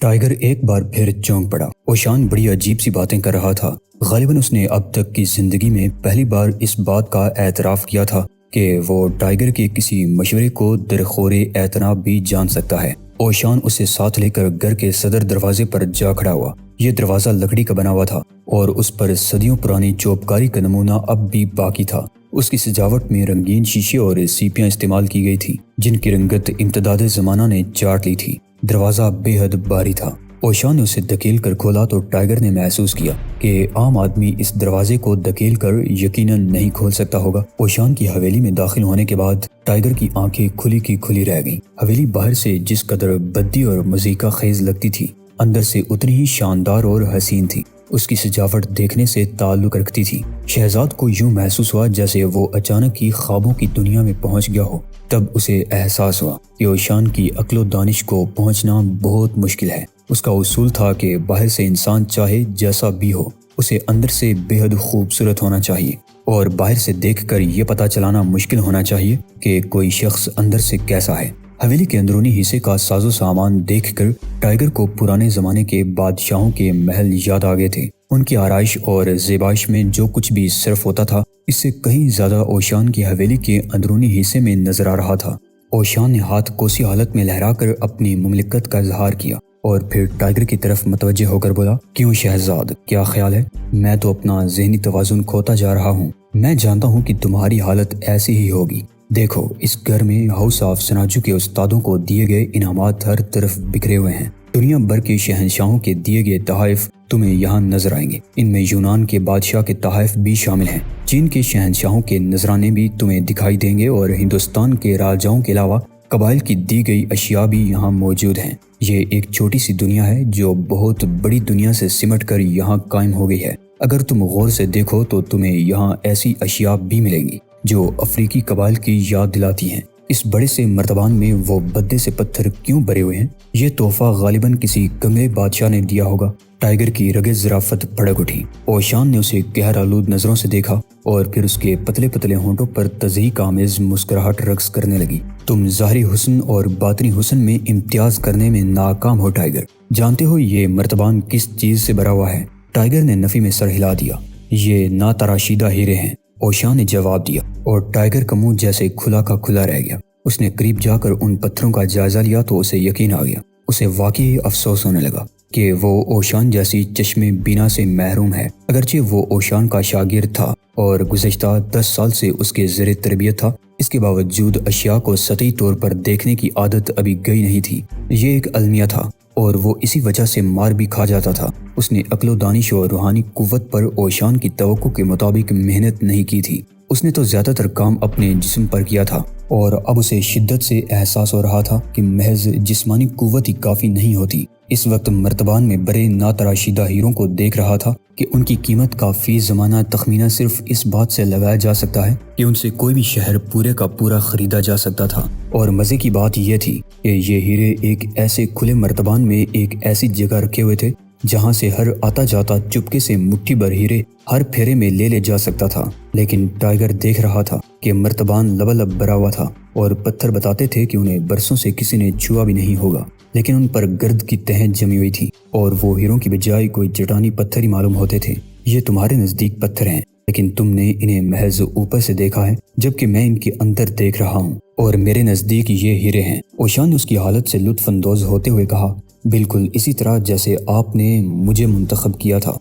Tiger ایک بار پھر چونک پڑا۔ اوشان بڑی عجیب سی باتیں کر رہا تھا۔ غالباً اس نے اب تک کی زندگی میں پہلی بار اس بات کا اعتراف کیا تھا کہ وہ ٹائیگر کے کسی مشورے کو درخور اعتناب بھی جان سکتا ہے۔ اوشان اسے ساتھ لے کر گھر کے صدر دروازے پر جا کھڑا ہوا۔ یہ دروازہ لکڑی کا بنا ہوا تھا اور اس پر صدیوں پرانی چوبکاری کا نمونہ اب بھی باقی تھا۔ اس کی سجاوٹ میں رنگین شیشے اور سیپیاں استعمال کی گئی تھی جن کی رنگت امتداد زمانہ نے چاٹ لی تھی۔ دروازہ بے حد بھاری تھا۔ اوشان نے اسے دھکیل کر کھولا تو ٹائیگر نے محسوس کیا کہ عام آدمی اس دروازے کو دھکیل کر یقیناً نہیں کھول سکتا ہوگا۔ اوشان کی حویلی میں داخل ہونے کے بعد ٹائیگر کی آنکھیں کھلی کی کھلی رہ گئیں۔ حویلی باہر سے جس قدر بدی اور مزیکا خیز لگتی تھی، اندر سے اتنی ہی شاندار اور حسین تھی۔ اس کی سجاوٹ دیکھنے سے تعلق رکھتی تھی۔ شہزاد کو یوں محسوس ہوا جیسے وہ اچانک ہی خوابوں کی دنیا میں پہنچ گیا ہو۔ تب اسے احساس ہوا کہ اوشان کی عقل و دانش کو پہنچنا بہت مشکل ہے۔ اس کا اصول تھا کہ باہر سے انسان چاہے جیسا بھی ہو، اسے اندر سے بے حد خوبصورت ہونا چاہیے، اور باہر سے دیکھ کر یہ پتہ چلانا مشکل ہونا چاہیے کہ کوئی شخص اندر سے کیسا ہے۔ حویلی کے اندرونی حصے کا ساز و سامان دیکھ کر ٹائیگر کو پرانے زمانے کے بادشاہوں کے محل یاد آ گئے تھے۔ ان کی آرائش اور زیبائش میں جو کچھ بھی صرف ہوتا تھا، اس سے کہیں زیادہ اوشان کی حویلی کے اندرونی حصے میں نظر آ رہا تھا۔ اوشان نے ہاتھ کوسی حالت میں لہرا کر اپنی مملکت کا اظہار کیا اور پھر ٹائیگر کی طرف متوجہ ہو کر بولا، کیوں شہزاد، کیا خیال ہے؟ میں تو اپنا ذہنی توازن کھوتا جا رہا ہوں۔ میں جانتا ہوں کہ تمہاری حالت ایسی ہی ہوگی۔ دیکھو، اس گھر میں ہاؤس آف سناجو کے استادوں کو دیے گئے انعامات ہر طرف بکھرے ہوئے ہیں۔ دنیا بھر کے شہنشاہوں کے دیے گئے تحائف تمہیں یہاں نظر آئیں گے۔ ان میں یونان کے بادشاہ کے تحائف بھی شامل ہیں۔ چین کے شہنشاہوں کے نذرانے بھی تمہیں دکھائی دیں گے اور ہندوستان کے راجاؤں کے علاوہ قبائل کی دی گئی اشیاء بھی یہاں موجود ہیں۔ یہ ایک چھوٹی سی دنیا ہے جو بہت بڑی دنیا سے سمٹ کر یہاں قائم ہو گئی ہے۔ اگر تم غور سے دیکھو تو تمہیں یہاں ایسی اشیاء بھی ملیں گی جو افریقی قبائل کی یاد دلاتی ہیں۔ اس بڑے سے مرتبان میں وہ بدے سے پتھر کیوں بھرے ہوئے ہیں؟ یہ تحفہ غالباً کسی کمرے بادشاہ نے دیا ہوگا۔ ٹائیگر کی رگے ظرافت بھڑک اٹھی۔ اوشان نے اسے قہر آلود نظروں سے دیکھا اور پھر اس کے پتلے پتلے ہونٹوں پر تضحیک آمیز مسکراہٹ رقص کرنے لگی۔ تم ظاہری حسن اور باطنی حسن میں امتیاز کرنے میں ناکام ہو ٹائیگر۔ جانتے ہو یہ مرتبان کس چیز سے بھرا ہوا ہے؟ ٹائیگر نے نفی میں سر ہلا دیا۔ یہ ناتراشیدہ ہیرے ہیں، اوشان نے جواب دیا، اور ٹائیگر کا منہ جیسے کھلا کا کھلا رہ گیا۔ اس نے قریب جا کر ان پتھروں کا جائزہ لیا تو اسے یقین آ گیا۔ اسے واقعی افسوس ہونے لگا کہ وہ اوشان جیسی چشم بینا سے محروم ہے۔ اگرچہ وہ اوشان کا شاگرد تھا اور گزشتہ 10 سال سے اس کے زیر تربیت تھا، اس کے باوجود اشیاء کو سطحی طور پر دیکھنے کی عادت ابھی گئی نہیں تھی۔ یہ ایک المیہ تھا اور وہ اسی وجہ سے مار بھی کھا جاتا تھا۔ اس نے عقل و دانش اور روحانی قوت پر اوشان کی توقع کے مطابق محنت نہیں کی تھی۔ اس نے تو زیادہ تر کام اپنے جسم پر کیا تھا، اور اب اسے شدت سے احساس ہو رہا تھا کہ محض جسمانی قوت ہی کافی نہیں ہوتی۔ اس وقت مرتبان میں بڑے ناتراشیدہ ہیروں کو دیکھ رہا تھا کہ ان کی قیمت کا فی زمانہ تخمینہ صرف اس بات سے لگایا جا سکتا ہے کہ ان سے کوئی بھی شہر پورے کا پورا خریدا جا سکتا تھا۔ اور مزے کی بات یہ تھی کہ یہ ہیرے ایک ایسے کھلے مرتبان میں ایک ایسی جگہ رکھے ہوئے تھے جہاں سے ہر آتا جاتا چپکے سے مٹھی بھر ہیرے ہر پھیرے میں لے جا سکتا تھا۔ لیکن ٹائیگر دیکھ رہا تھا کہ مرتبان لبالب بھرا ہوا تھا اور پتھر بتاتے تھے کہ انہیں برسوں سے کسی نے چھوا بھی نہیں ہوگا، لیکن ان پر گرد کی تہیں جمی ہوئی تھی اور وہ ہیروں کی بجائے کوئی چٹانی پتھر ہی معلوم ہوتے تھے۔ یہ تمہارے نزدیک پتھر ہیں، لیکن تم نے انہیں محض اوپر سے دیکھا ہے، جبکہ میں ان کے اندر دیکھ رہا ہوں، اور میرے نزدیک یہ ہیرے ہیں۔ اوشان نے اس کی حالت سے لطف اندوز ہوتے ہوئے کہا، بالکل اسی طرح جیسے آپ نے مجھے منتخب کیا تھا۔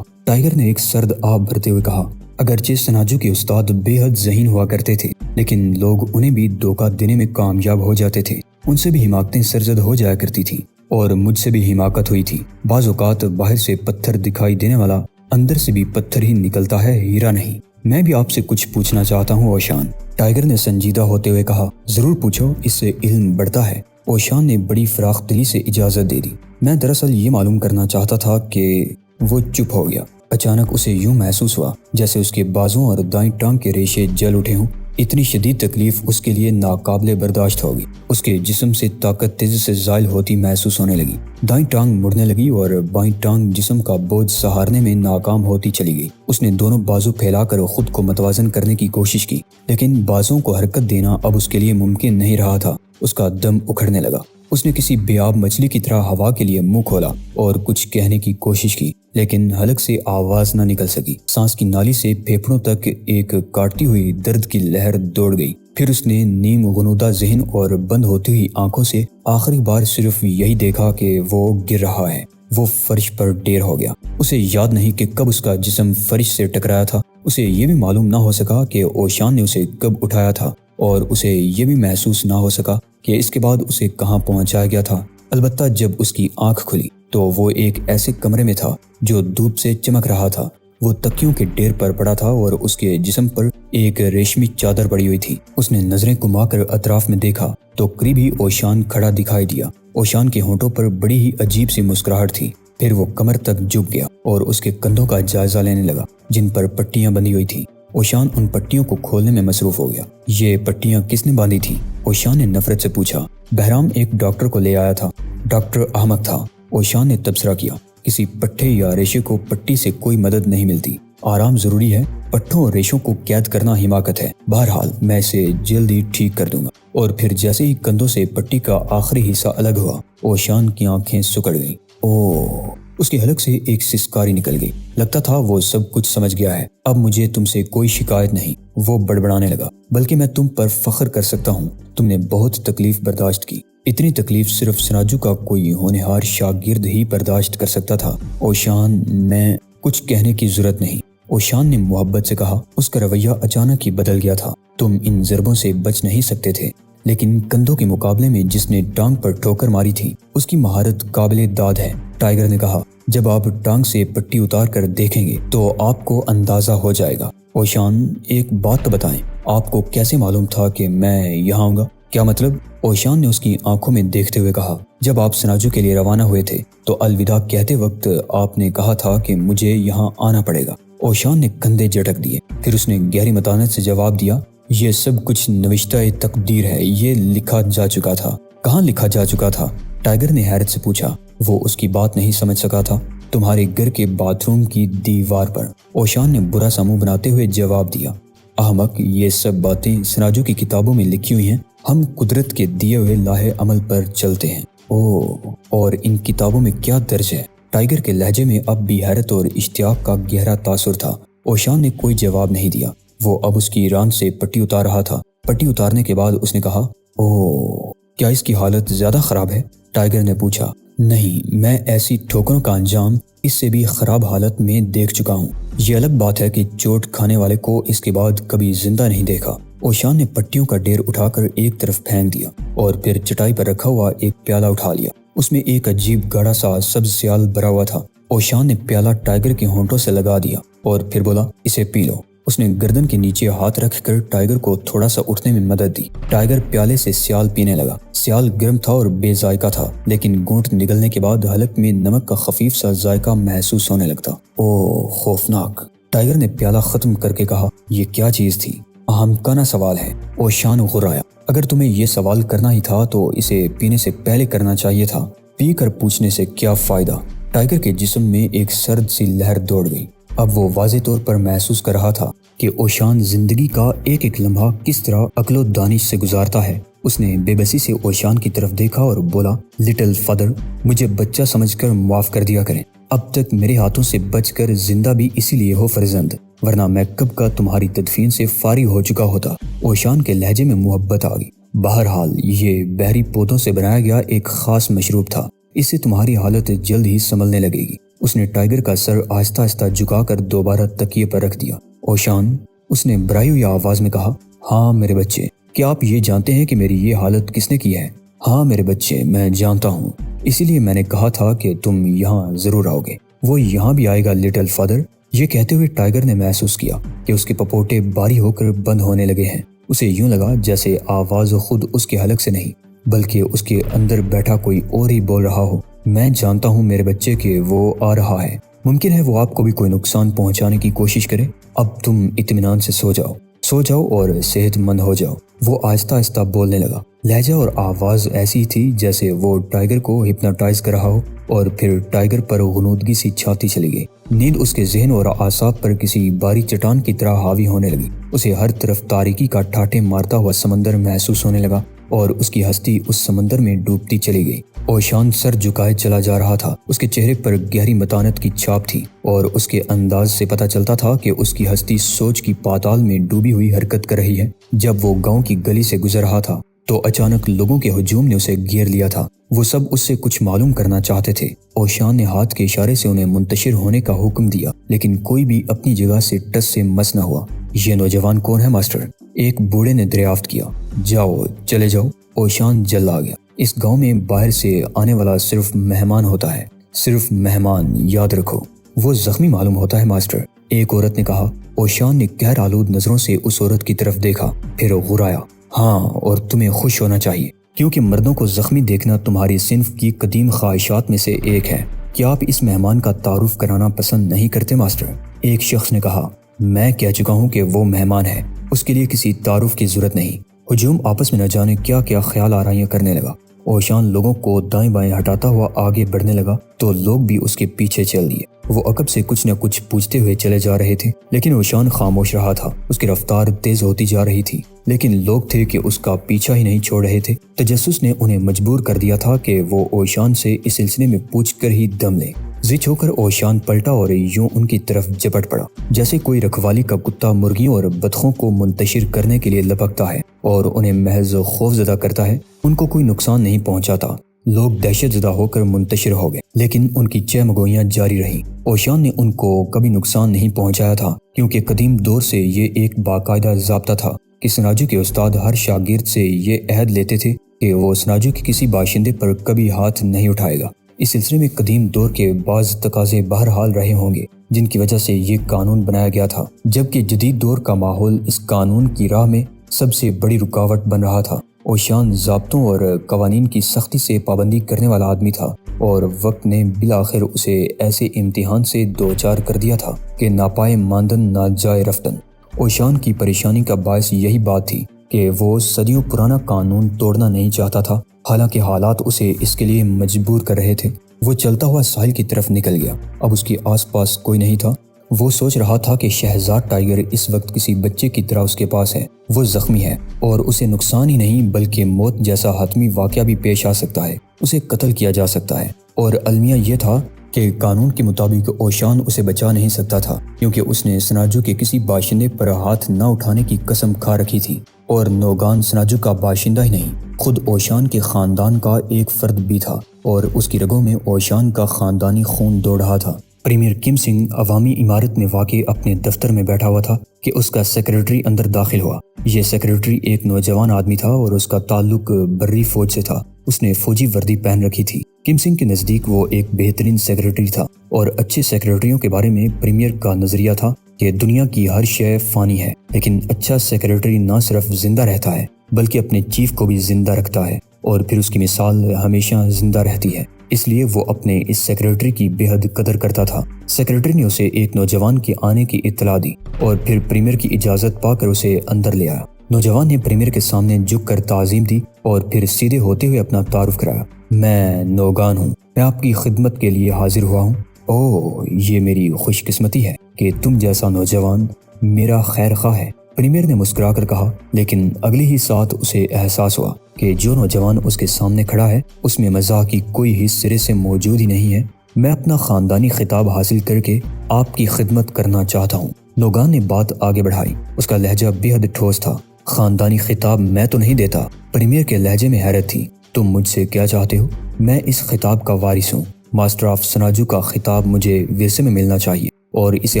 ٹائیگر نے ایک سرد آب بھرتے ہوئے کہا، اگرچہ سناجو کے استاد بے حد ذہین ہوا کرتے تھے، لیکن لوگ انہیں بھی دھوکہ دینے میں کامیاب ہو جاتے تھے۔ ان سے بھی حماقتیں سرزد ہو جایا کرتی تھیں، اور مجھ سے بھی حماقت ہوئی تھی۔ بعض اوقات باہر سے پتھر دکھائی دینے والا اندر سے بھی پتھر ہی نکلتا ہے، ہیرا نہیں۔ میں بھی آپ سے کچھ پوچھنا چاہتا ہوں اوشان، ٹائیگر نے سنجیدہ ہوتے ہوئے کہا۔ ضرور پوچھو، اس سے علم بڑھتا ہے۔ اوشان نے بڑی فراخ دلی سے اجازت دے دی۔ میں دراصل یہ معلوم کرنا چاہتا تھا کہ وہ چپ ہو گیا۔ اچانک اسے یوں محسوس ہوا جیسے اس کے بازوں اور دائیں ٹانگ کے ریشے جل اٹھے ہوں۔ اتنی شدید تکلیف اس کے لیے ناقابل برداشت ہوگی۔ اس کے جسم سے طاقت تیزی سے زائل ہوتی محسوس ہونے لگی۔ دائیں ٹانگ مڑنے لگی اور بائیں ٹانگ جسم کا بوجھ سہارنے میں ناکام ہوتی چلی گئی۔ اس نے دونوں بازو پھیلا کر خود کو متوازن کرنے کی کوشش کی، لیکن بازوں کو حرکت دینا اب اس کے لیے ممکن نہیں رہا تھا۔ اس کا دم اکھڑنے لگا۔ اس نے کسی بیاب مچھلی کی طرح ہوا کے لیے منہ کھولا اور کچھ کہنے کی کوشش کی، لیکن حلق سے آواز نہ نکل سکی۔ سانس کی نالی سے پھیپھڑوں تک ایک کاٹتی ہوئی درد کی لہر دوڑ گئی۔ پھر اس نے نیم غنودہ ذہن اور بند ہوتی ہوئی آنکھوں سے آخری بار صرف یہی دیکھا کہ وہ گر رہا ہے۔ وہ فرش پر ڈیر ہو گیا۔ اسے یاد نہیں کہ کب اس کا جسم فرش سے ٹکرایا تھا۔ اسے یہ بھی معلوم نہ ہو سکا کہ اوشان نے اسے کب اٹھایا تھا، اور اسے یہ بھی محسوس نہ ہو سکا کہ اس کے بعد اسے کہاں پہنچایا گیا تھا۔ البتہ جب اس کی آنکھ کھلی تو وہ ایک ایسے کمرے میں تھا جو دھوپ سے چمک رہا تھا۔ وہ تکیوں کے ڈھیر پر پڑا تھا اور اس کے جسم پر ایک ریشمی چادر پڑی ہوئی تھی۔ اس نے نظریں گھما کر اطراف میں دیکھا تو قریب ہی اوشان کھڑا دکھائی دیا۔ اوشان کے ہونٹوں پر بڑی ہی عجیب سی مسکراہٹ تھی۔ پھر وہ کمر تک جھک گیا اور اس کے کندھوں کا جائزہ لینے لگا جن پر پٹیاں بندھی ہوئی تھیں۔ اوشان ان پٹیوں کو کھولنے میں مصروف ہو گیا۔ یہ پٹیاں کس نے باندھی تھی؟ اوشان نے نفرت سے پوچھا۔ بہرام ایک ڈاکٹر کو لے آیا تھا۔ ڈاکٹر احمق تھا، اوشان نے تبصرہ کیا۔ کسی پٹھے یا ریشے کو پٹی سے کوئی مدد نہیں ملتی۔ آرام ضروری ہے، پٹھوں اور ریشوں کو قید کرنا حماقت ہے۔ بہرحال میں اسے جلد ہی ٹھیک کر دوں گا۔ اور پھر جیسے ہی کندھوں سے پٹی کا آخری حصہ الگ ہوا، اوشان کی آنکھیں سکڑ گئیں۔ اوہ! اس کے حلق سے ایک سسکاری نکل گئی۔ لگتا تھا وہ سب کچھ سمجھ گیا ہے۔ اب مجھے تم سے کوئی شکایت نہیں، وہ بڑبڑانے لگا، بلکہ میں تم پر فخر کر سکتا ہوں۔ تم نے بہت تکلیف برداشت کی۔ اتنی تکلیف صرف سناجو کا کوئی ہونہار شاگرد ہی برداشت کر سکتا تھا۔ اوشان، میں کچھ کہنے کی ضرورت نہیں، اوشان نے محبت سے کہا۔ اس کا رویہ اچانک ہی بدل گیا تھا۔ تم ان ضربوں سے بچ نہیں سکتے تھے، لیکن کندھوں کے مقابلے میں جس نے ٹانگ پر ٹھوکر ماری تھی اس کی مہارت قابل داد ہے، ٹائیگر نے کہا۔ جب آپ ٹانگ سے پٹی اتار کر دیکھیں گے تو آپ کو اندازہ ہو جائے گا۔ اوشان، ایک بات تو بتائیں، آپ کو کیسے معلوم تھا کہ میں یہاں آؤں گا؟ کیا مطلب؟ اوشان نے اس کی آنکھوں میں دیکھتے ہوئے کہا۔ جب آپ سناجو کے لیے روانہ ہوئے تھے تو الوداع کہتے وقت آپ نے کہا تھا کہ مجھے یہاں آنا پڑے گا۔ اوشان نے کندھے جھٹک دیے۔ پھر اس نے گہری متانت سے جواب دیا، یہ سب کچھ نوشتہ تقدیر ہے، یہ لکھا جا چکا تھا۔ کہاں لکھا جا چکا تھا؟ ٹائیگر نے حیرت سے پوچھا۔ وہ اس کی بات نہیں سمجھ سکا تھا۔ تمہارے گھر کے باتھ روم کی دیوار پر، اوشان نے برا سا منہ بناتے ہوئے جواب دیا۔ احمق، یہ سب باتیں سناجو کی کتابوں میں لکھی ہوئی ہیں۔ ہم قدرت کے دیے ہوئے لاہے عمل پر چلتے ہیں۔ اوہ، اور ان کتابوں میں کیا درج ہے؟ ٹائیگر کے لہجے میں اب بھی حیرت اور اشتیاق کا گہرا تاثر تھا۔ اوشان نے کوئی جواب نہیں دیا۔ وہ اب اس کی ران سے پٹی اتار رہا تھا۔ پٹی اتارنے کے بعد اس نے کہا، اوہ، کیا اس کی حالت زیادہ خراب ہے؟ ٹائیگر نے پوچھا۔ نہیں، میں ایسی ٹھوکروں کا انجام اس سے بھی خراب حالت میں دیکھ چکا ہوں۔ یہ الگ بات ہے کہ چوٹ کھانے والے کو اس کے بعد کبھی زندہ نہیں دیکھا۔ اوشان نے پٹیوں کا ڈھیر اٹھا کر ایک طرف پھینک دیا اور پھر چٹائی پر رکھا ہوا ایک پیالہ اٹھا لیا۔ اس میں ایک عجیب گاڑھا سا سبز سیال بھرا ہوا تھا۔ اوشان نے پیالہ ٹائیگر کے ہونٹوں سے لگا دیا اور پھر بولا، اسے پی لو۔ اس نے گردن کے نیچے ہاتھ رکھ کر ٹائیگر کو تھوڑا سا اٹھنے میں مدد دی۔ ٹائیگر پیالے سے سیال پینے لگا۔ سیال گرم تھا اور بے ذائقہ تھا، لیکن گھونٹ نگلنے کے بعد حلق میں نمک کا خفیف سا ذائقہ محسوس ہونے لگتا۔ اوہ، خوفناک! ٹائیگر نے پیالہ ختم کر کے کہا، یہ کیا چیز تھی؟ احمقانہ سوال ہے۔ اوشان غرایا۔ اگر تمہیں یہ سوال کرنا ہی تھا تو اسے پینے سے پہلے کرنا چاہیے تھا۔ پی کر پوچھنے سے کیا فائدہ؟ ٹائیگر کے جسم میں ایک سرد سی لہر دوڑ گئی۔ اب وہ واضح طور پر محسوس کر رہا تھا کہ اوشان زندگی کا ایک ایک لمحہ کس طرح عقل و دانش سے گزارتا ہے۔ اس نے بے بسی سے اوشان کی طرف دیکھا اور بولا، لٹل فادر، مجھے بچہ سمجھ کر معاف کر دیا کریں۔ اب تک میرے ہاتھوں سے بچ کر زندہ بھی اسی لیے ہو فرزند، ورنہ میں کب کا تمہاری تدفین سے فارغ ہو چکا ہوتا۔ اوشان کے لہجے میں محبت آ گئی۔ بہرحال یہ بحری پودوں سے بنایا گیا ایک خاص مشروب تھا، اس سے تمہاری حالت جلد ہی سنبھلنے لگے گی۔ اس نے ٹائیگر کا سر آہستہ آہستہ جھکا کر دوبارہ تکیے پر رکھ دیا۔ اوشان، اس نے بھرائی ہوئی آواز میں کہا، ہاں میرے بچے، کیا آپ یہ جانتے ہیں کہ میری یہ حالت کس نے کی ہے؟ ہاں میرے بچے، میں جانتا ہوں، اسی لیے میں نے کہا تھا کہ تم یہاں ضرور آؤ گے۔ وہ یہاں بھی آئے گا لٹل فادر؟ یہ کہتے ہوئے ٹائیگر نے محسوس کیا کہ اس کے پپوٹے باری ہو کر بند ہونے لگے ہیں۔ اسے یوں لگا جیسے آواز خود اس کے حلق سے نہیں بلکہ اس کے اندر بیٹھا کوئی اور ہی بول رہا ہو۔ میں جانتا ہوں میرے بچے کہ وہ آ رہا ہے، ممکن ہے وہ آپ کو بھی کوئی نقصان پہنچانے کی کوشش کرے۔ اب تم اطمینان سے سو جاؤ اور صحت مند ہو جاؤ۔ وہ آہستہ آہستہ بولنے لگا۔ لہجہ اور آواز ایسی تھی جیسے وہ ٹائیگر کو ہپناٹائز کر رہا ہو، اور پھر ٹائیگر پر غنودگی سی چھاتی چلی گئی۔ نیند اس کے ذہن اور اعصاب پر کسی باری چٹان کی طرح حاوی ہونے لگی۔ اسے ہر طرف تاریکی کا ٹھاٹھے مارتا ہوا سمندر محسوس ہونے لگا۔ اور اس کی ہستی اس سمندر میں ڈوبتی چلی گئی۔ اوشان سر جھکائے چلا جا رہا تھا، اس کے چہرے پر گہری متانت کی چھاپ تھی اور اس کے انداز سے پتہ چلتا تھا کہ اس کی ہستی سوچ کی پاتال میں ڈوبی ہوئی حرکت کر رہی ہے۔ جب وہ گاؤں کی گلی سے گزر رہا تھا تو اچانک لوگوں کے ہجوم نے اسے گھیر لیا تھا۔ وہ سب اس سے کچھ معلوم کرنا چاہتے تھے۔ اوشان نے ہاتھ کے اشارے سے انہیں منتشر ہونے کا حکم دیا، لیکن کوئی بھی اپنی جگہ سے ٹس سے مس نہ ہوا۔ یہ نوجوان کون ہے ماسٹر؟ ایک بوڑھے نے دریافت کیا۔ جاؤ، چلے جاؤ۔ اوشان جل آ گیا۔ اس گاؤں میں باہر سے آنے والا صرف مہمان ہوتا ہے، صرف مہمان، یاد رکھو۔ وہ زخمی معلوم ہوتا ہے ماسٹر، ایک عورت نے کہا۔ اوشان نے قہر آلود نظروں سے اس عورت کی طرف دیکھا، پھر غرایا۔ ہاں، اور تمہیں خوش ہونا چاہیے، کیونکہ مردوں کو زخمی دیکھنا تمہاری صنف کی قدیم خواہشات میں سے ایک ہے۔ کیا آپ اس مہمان کا تعارف کرانا پسند نہیں کرتے ماسٹر؟ ایک شخص نے کہا۔ میں کہہ چکا ہوں کہ وہ مہمان ہے، اس کے لیے کسی تعارف کی ضرورت نہیں۔ ہجوم آپس میں نہ جانے کیا کیا خیال آرائیاں کرنے لگا۔ اوشان لوگوں کو دائیں بائیں ہٹاتا ہوا آگے بڑھنے لگا تو لوگ بھی اس کے پیچھے چل دیے۔ وہ عقب سے کچھ نہ کچھ پوچھتے ہوئے چلے جا رہے تھے، لیکن اوشان خاموش رہا تھا۔ اس کی رفتار تیز ہوتی جا رہی تھی، لیکن لوگ تھے کہ اس کا پیچھا ہی نہیں چھوڑ رہے تھے۔ تجسس نے انہیں مجبور کر دیا تھا کہ وہ اوشان سے اس سلسلے میں پوچھ کر ہی دم لیں۔ زچ ہو کر اوشان پلٹا اور یوں ان کی طرف جپٹ پڑا، جیسے کوئی رکھوالی کا کتا مرغیوں اور بطخوں کو منتشر کرنے کے لیے لپکتا ہے اور انہیں محض خوف زدہ کرتا ہے۔ ان کو کوئی نقصان نہیں پہنچاتا۔ لوگ دہشت زدہ ہو کر منتشر ہو گئے، لیکن ان کی چہمگوئیاں جاری رہیں۔ اوشان نے ان کو کبھی نقصان نہیں پہنچایا تھا، کیونکہ قدیم دور سے یہ ایک باقاعدہ ضابطہ تھا کہ سناجو کے استاد ہر شاگرد سے یہ عہد لیتے تھے کہ وہ سناجو کے کسی باشندے پر کبھی ہاتھ نہیں اٹھائے گا۔ اس سلسلے میں قدیم دور کے بعض تقاضے بہرحال رہے ہوں گے، جن کی وجہ سے یہ قانون بنایا گیا تھا، جبکہ جدید دور کا ماحول اس قانون کی راہ میں سب سے بڑی رکاوٹ بن رہا تھا۔ اوشان ضابطوں اور قوانین کی سختی سے پابندی کرنے والا آدمی تھا، اور وقت نے بالآخر اسے ایسے امتحان سے دوچار کر دیا تھا کہ ناپائے ماندن نہ جائے رفتن۔ اوشان کی پریشانی کا باعث یہی بات تھی کہ وہ صدیوں پرانا قانون توڑنا نہیں چاہتا تھا، حالانکہ حالات اسے اس کے لیے مجبور کر رہے تھے۔ وہ چلتا ہوا ساحل کی طرف نکل گیا۔ اب اس کے آس پاس کوئی نہیں تھا۔ وہ سوچ رہا تھا کہ شہزاد ٹائیگر اس وقت کسی بچے کی طرح اس کے پاس ہے۔ وہ زخمی ہے اور اسے نقصان ہی نہیں بلکہ موت جیسا حتمی واقعہ بھی پیش آ سکتا ہے۔ اسے قتل کیا جا سکتا ہے، اور المیہ یہ تھا کہ قانون کے مطابق اوشان اسے بچا نہیں سکتا تھا، کیونکہ اس نے سناجو کے کسی باشندے پر ہاتھ نہ اٹھانے کی قسم کھا رکھی تھی، اور نوگان سناجو کا باشندہ ہی نہیں، خود اوشان کے خاندان کا ایک فرد بھی تھا، اور اس کی رگوں میں اوشان کا خاندانی خون دوڑ رہا تھا۔ پریمیئر کم سنگھ عوامی عمارت میں واقع اپنے دفتر میں بیٹھا ہوا تھا کہ اس کا سیکریٹری اندر داخل ہوا۔ یہ سیکریٹری ایک نوجوان آدمی تھا اور اس کا تعلق بری فوج سے تھا۔ اس نے فوجی وردی پہن رکھی تھی۔ کم سنگھ کے نزدیک وہ ایک بہترین سیکریٹری تھا، اور اچھے سیکریٹریوں کے بارے میں پریمیئر کا نظریہ تھا کہ دنیا کی ہر شے فانی ہے، لیکن اچھا سیکریٹری نہ صرف زندہ رہتا ہے بلکہ اپنے چیف کو بھی زندہ رکھتا ہے، اور پھر اس کی مثال ہمیشہ زندہ رہتی ہے۔ اس لیے وہ اپنے اس سیکریٹری کی بے حد قدر کرتا تھا۔ سیکریٹری نے اسے ایک نوجوان کے آنے کی اطلاع دی اور پھر پریمیئر کی اجازت پا کر اسے اندر لے آیا۔ نوجوان نے پریمیئر کے سامنے جھک کر تعظیم دی اور پھر سیدھے ہوتے ہوئے اپنا تعارف کرایا۔ میں نوگان ہوں، میں آپ کی خدمت کے لیے حاضر ہوا ہوں۔ اوہ، یہ میری خوش قسمتی ہے کہ تم جیسا نوجوان میرا خیر خواہ ہے، پریمیئر نے مسکرا کر کہا، لیکن اگلی ہی ساتھ اسے احساس ہوا کہ جو نوجوان اس کے سامنے کھڑا ہے اس میں مزاح کی کوئی ہی سرے سے موجود ہی نہیں ہے۔ میں اپنا خاندانی خطاب حاصل کر کے آپ کی خدمت کرنا چاہتا ہوں۔ نوگان نے بات آگے بڑھائی، اس کا لہجہ بے حد ٹھوس تھا۔ خاندانی خطاب میں تو نہیں دیتا۔ پریمیئر کے لہجے میں حیرت تھی۔ تم مجھ سے کیا چاہتے ہو؟ میں اس خطاب کا وارث ہوں۔ ماسٹر آف سناجو کا خطاب مجھے ورثے میں ملنا چاہیے، اور اسے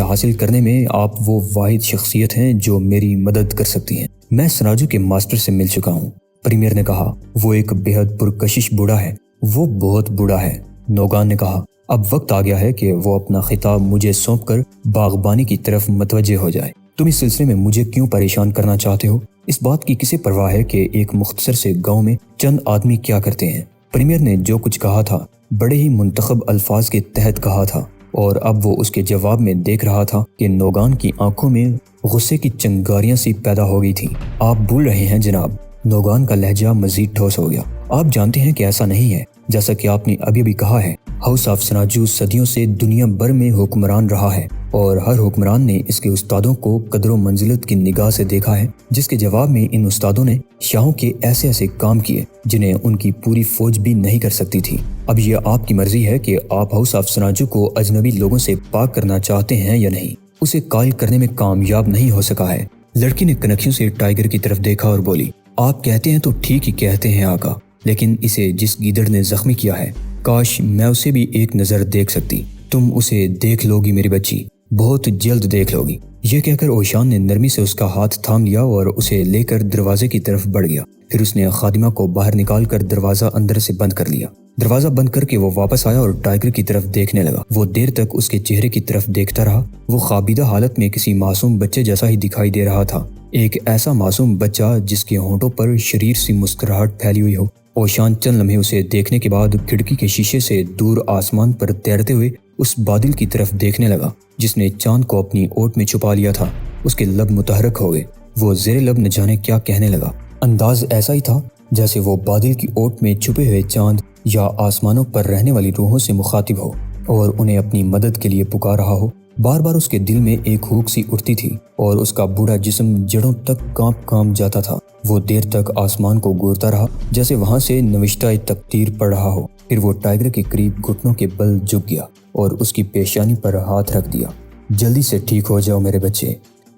حاصل کرنے میں آپ وہ واحد شخصیت ہیں جو میری مدد کر سکتی ہیں۔ میں سناجو کے ماسٹر سے مل چکا ہوں، پریمیئر نے کہا۔ وہ ایک بے حد پرکشش بوڑھا ہے۔ وہ بہت بوڑھا ہے، نوگان نے کہا۔ اب وقت آ گیا ہے کہ وہ اپنا خطاب مجھے سونپ کر باغبانی کی طرف متوجہ ہو جائے۔ تم اس سلسلے میں مجھے کیوں پریشان کرنا چاہتے ہو؟ اس بات کی کسے پرواہ ہے کہ ایک مختصر سے گاؤں میں چند آدمی کیا کرتے ہیں؟ پریمیئر نے جو کچھ کہا تھا بڑے ہی منتخب الفاظ کے تحت کہا تھا، اور اب وہ اس کے جواب میں دیکھ رہا تھا کہ نوگان کی آنکھوں میں غصے کی چنگاریاں سی پیدا ہو گئی تھی۔ آپ بھول رہے ہیں جناب، نوگان کا لہجہ مزید ٹھوس ہو گیا۔ آپ جانتے ہیں کہ ایسا نہیں ہے، جیسا کہ آپ نے ابھی بھی کہا ہے ہاؤس آف سناجو صدیوں سے دنیا بھر میں حکمران رہا ہے اور ہر حکمران نے اس کے استادوں کو قدر و منزلت کی نگاہ سے دیکھا ہے، جس کے جواب میں ان استادوں نے شاہوں کے ایسے ایسے کام کیے جنہیں ان کی پوری فوج بھی نہیں کر سکتی تھی۔ اب یہ آپ کی مرضی ہے کہ آپ ہاؤس آف سناجو کو اجنبی لوگوں سے پاک کرنا چاہتے ہیں یا نہیں۔ اسے قائل کرنے میں کامیاب نہیں ہو سکا ہے۔ لڑکی نے کنکھیوں سے ٹائیگر کی طرف دیکھا اور بولی، آپ کہتے ہیں تو ٹھیک ہی کہتے ہیں آقا، لیکن اسے جس گیدڑ نے زخمی کیا ہے، کاش میں اسے بھی ایک نظر دیکھ سکتی۔ تم اسے دیکھ لو گی میری بچی، بہت جلد دیکھ لو گی۔ یہ کہہ کر اوشان نے نرمی سے اس کا ہاتھ تھام لیا اور اسے لے کر دروازے کی طرف بڑھ گیا۔ پھر اس نے خادمہ کو باہر نکال کر دروازہ اندر سے بند کر لیا۔ دروازہ بند کر کے وہ واپس آیا اور ٹائیگر کی طرف دیکھنے لگا۔ وہ دیر تک اس کے چہرے کی طرف دیکھتا رہا۔ وہ خوابیدہ حالت میں کسی معصوم بچے جیسا ہی دکھائی دے رہا تھا، ایک ایسا معصوم بچہ جس کے ہونٹوں پر شریر سی مسکراہٹ پھیلی ہوئی ہو۔ اوشان چند لمحے اسے دیکھنے کے بعد کھڑکی کے شیشے سے دور آسمان پر تیرتے ہوئے اس بادل کی طرف دیکھنے لگا جس نے چاند کو اپنی اوٹ میں چھپا لیا تھا۔ اس کے لب متحرک ہو گئے۔ وہ زیر لب نہ جانے کیا کہنے لگا۔ انداز ایسا ہی تھا جیسے وہ بادل کی اوٹ میں چھپے ہوئے چاند یا آسمانوں پر رہنے والی روحوں سے مخاطب ہو اور انہیں اپنی مدد کے لیے پکار رہا ہو۔ بار بار اس کے دل میں ایک ہوک سی اٹھتی تھی اور اس کا بوڑھا جسم جڑوں تک کانپ جاتا تھا۔ وہ دیر تک آسمان کو گورتا رہا جیسے وہاں سے نوشتہ تقدیر پڑھ رہا ہو۔ پھر وہ ٹائیگر کے قریب گھٹنوں کے بل جھک گیا اور اس کی پیشانی پر ہاتھ رکھ دیا۔ جلدی سے ٹھیک ہو جاؤ میرے بچے،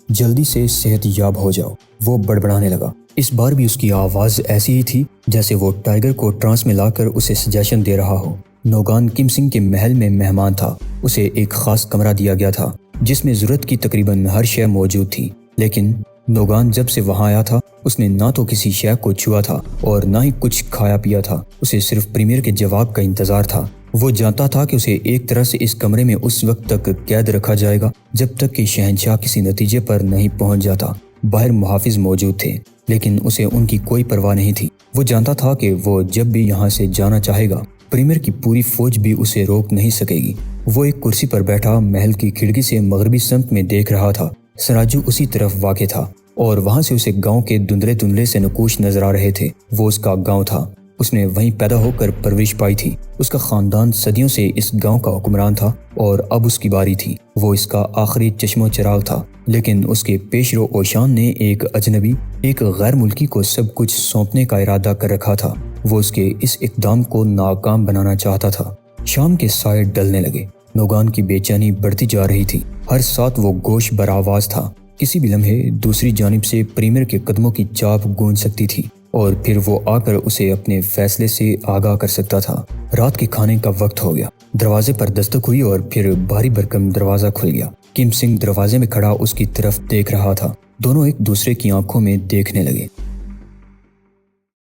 جلدی سے صحت یاب ہو جاؤ، وہ بڑبڑانے لگا۔ اس بار بھی اس کی آواز ایسی ہی تھی جیسے وہ ٹائیگر کو ٹرانس میں لا کر اسے سجیشن دے رہا ہو۔ نوگان کم سنگھ کے محل میں مہمان تھا۔ اسے ایک خاص کمرہ دیا گیا تھا جس میں ضرورت کی تقریباً ہر شے موجود تھی، لیکن نوگان جب سے وہاں آیا تھا اس نے نہ تو کسی شے کو چھوا تھا اور نہ ہی کچھ کھایا پیا تھا۔ اسے صرف پریمیئر کے جواب کا انتظار تھا۔ وہ جانتا تھا کہ اسے ایک طرح سے اس کمرے میں اس وقت تک قید رکھا جائے گا جب تک کہ شہنشاہ کسی نتیجے پر نہیں پہنچ جاتا۔ باہر محافظ موجود تھے لیکن اسے ان کی کوئی پرواہ نہیں تھی۔ وہ جانتا تھا کہ وہ جب بھی یہاں سے جانا چاہے گا پریمیئر کی پوری فوج بھی اسے روک نہیں سکے گی۔ وہ ایک کرسی پر بیٹھا محل کی کھڑکی سے مغربی سمت میں دیکھ رہا تھا۔ سراجو اسی طرف واقع تھا اور وہاں سے اسے گاؤں کے دھندلے دھندلے سے نقوش نظر آ رہے تھے۔ وہ اس کا گاؤں تھا۔ اس نے وہیں پیدا ہو کر پرورش پائی تھی۔ اس کا خاندان صدیوں سے اس گاؤں کا حکمران تھا اور اب اس کی باری تھی۔ وہ اس کا آخری چشم و چراغ تھا، لیکن اس کے پیش رو اوشان نے ایک اجنبی، ایک غیر ملکی کو سب کچھ سونپنے کا ارادہ کر رکھا تھا۔ وہ اس کے اس اقدام کو ناکام بنانا چاہتا تھا۔ شام کے سائے ڈلنے لگے۔ نوگان کی بے چینی بڑھتی جا رہی تھی۔ ہر ساتھ وہ گوش برآواز تھا۔ کسی بھی لمحے دوسری جانب سے پریمیئر کے قدموں کی چاپ گونج سکتی تھی اور پھر وہ آ کر اسے اپنے فیصلے سے آگاہ کر سکتا تھا۔ رات کے کھانے کا وقت ہو گیا۔ دروازے پر دستک ہوئی اور پھر بھاری بھرکم دروازہ کھل گیا۔ کم سنگھ دروازے میں کھڑا اس کی طرف دیکھ رہا تھا۔ دونوں ایک دوسرے کی آنکھوں میں دیکھنے لگے۔